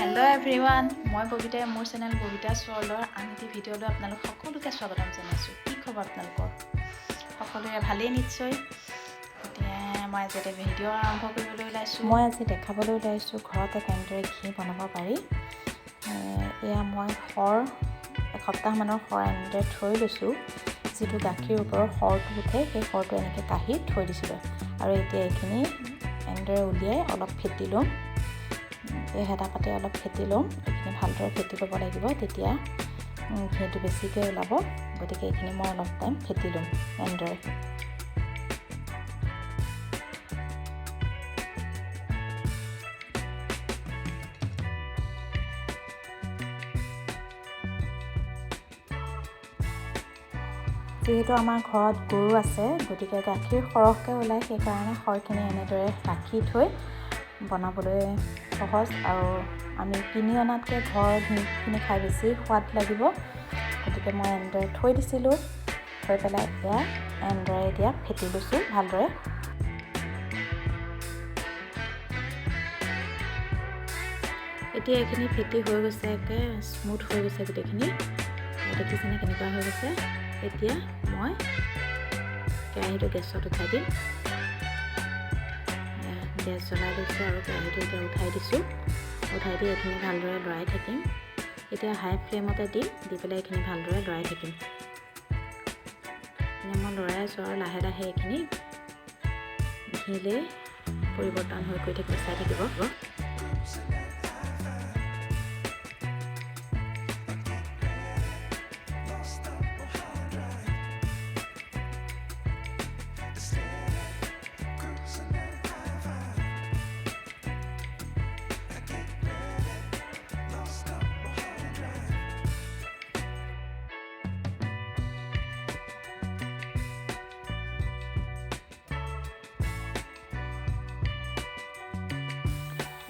Hello' everyone, মই ববিতাই মোৰ channel Babita ৱৰ্ল্ডৰ আন এটি ভিডিঅ'লৈ আপোনালোক সকলোকে স্বাগতম জনাইছোঁ। কি খবৰ আপোনালোকৰ? সকলোৰে ভালেই নিশ্চয়। এতিয়া মই আজি এটা ভিডিঅ' আৰম্ভ কৰিবলৈ ওলাইছোঁ। মই আজি দেখাবলৈ ওলাইছোঁ ঘৰতে কেনেদৰে ঘি বনাব পাৰি। এয়া মই এসপ্তাহমানৰ এনেদৰে থৈ লৈছোঁ। যিটো গাখীৰ ওপৰৰ সৰটো উঠে সেই সৰটো এনেকৈ কাঢ়ি থৈ দিছিলোঁ আৰু এতিয়া এইখিনি এনেদৰে উলিয়াই অলপ ফেটি ল'ম। এই হেতা পাতে অলপ ফেটি ল'ম। এইখিনি ভালদৰে ফেটি ল'ব লাগিব, তেতিয়া ঘিটো বেছিকৈ ওলাব। গতিকে এইখিনি মই অলপ টাইম ফেটি ল'ম এনেদৰে। যিহেতু আমাৰ ঘৰত গৰু আছে, গতিকে গাখীৰ সৰহকৈ ওলায়, সেইকাৰণে সৰখিনি এনেদৰে ৰাখি থৈ বনাবলৈ সহজ আৰু আমি কিনি অনাতকৈ ঘৰৰ ঘিখিনি খাই বেছি সোৱাদ লাগিব। গতিকে মই এনেদৰে থৈ দিছিলোঁ, থৈ পেলাই এনেদৰে এতিয়া ফেটি লৈছোঁ ভালদৰে। এতিয়া এইখিনি ফেটি হৈ গৈছে, একে স্মুথ হৈ গৈছে গোটেইখিনি। দেখিছেনে কেনেকুৱা হৈ গৈছে? এতিয়া মই কেৰাহীটো গেছত উঠাই দিম। গেছ জ্বলাই দিছোঁ আৰু কেৰাহীটো এতিয়া উঠাই দিছোঁ। উঠাই দি এইখিনি ভালদৰে লৰাই থাকিম। এতিয়া হাই ফ্লেমতে দি পেলাই এইখিনি ভালদৰে লৰাই থাকিম। মই লৰাই আছোঁ আৰু লাহে লাহে এইখিনি ঘিলৈ পৰিৱৰ্তন হৈ গৈ থাকিব, চাই থাকিব।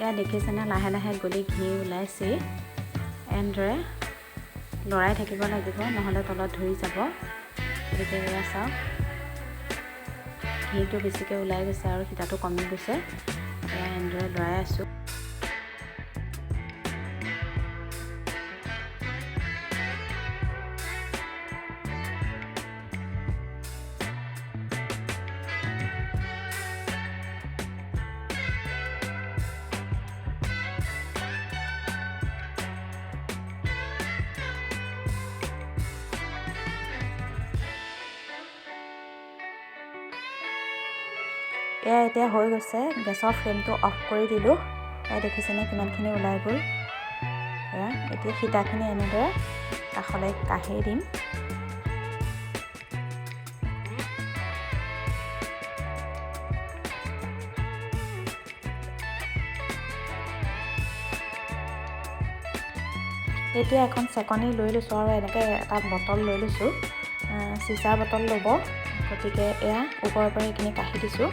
এয়া দেখিছেনে লাহে লাহে গলি ঘি ওলাইছে। এনেদৰে লৰাই থাকিব লাগিব, নহ'লে তলত ধৰি যাব। গতিকে এয়া চাওক, ঘিটো বেছিকৈ ওলাই গৈছে আৰু সীতাটো কমি গৈছে। এয়া এনেদৰে লৰাই আছোঁ। এয়া এতিয়া হৈ গৈছে। গেছৰ ফ্লেমটো অফ কৰি দিলোঁ। এয়া দেখিছেনে কিমানখিনি ওলাই গ'ল। এয়া এতিয়া সীতাখিনি এনেদৰে কাষলৈ কাঢ়ি দিম। এতিয়া এখন চেকনি লৈ লৈছোঁ আৰু এনেকৈ এটা বটল লৈ লৈছোঁ। চিচাৰ বটল ল'ব। গতিকে এয়া ওপৰৰ পৰা এইখিনি কাঢ়ি দিছোঁ।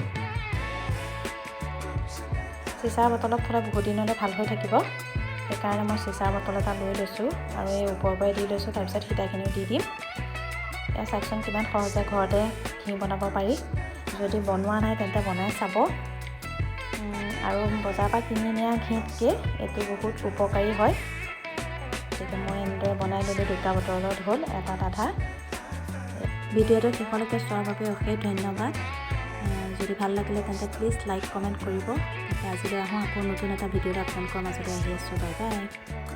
চিচাৰ বটলত থ'লে বহুত দিনলৈ ভাল হৈ থাকিব। সেইকাৰণে মই চিচাৰ বটল এটা লৈ লৈছোঁ আৰু এই ওপৰৰ পৰাই দি লৈছোঁ। তাৰপিছত সীতাখিনিও দি দিম। এয়া চাওকচোন কিমান সহজে ঘৰতে ঘি বনাব পাৰি। যদি বনোৱা নাই তেন্তে বনাই চাব। আৰু বজাৰৰ পৰা কিনি নিয়া ঘিতকৈ এইটো বহুত উপকাৰী হয়। গতিকে মই এনেদৰে বনাই ল'লোঁ। 2টা বটলত হ'ল, এটাত আধা। ভিডিঅ'টো শেষলৈকে চোৱাৰ বাবে অশেষ ধন্যবাদ। যদি ভাল লাগিলে তেন্তে প্লিজ লাইক কমেণ্ট কৰিব। আজিলৈ আহোঁ, আকৌ নতুন এটা ভিডিঅ'ত আপোনালোকৰ মাজলৈ আহি আছোঁ। Bye bye.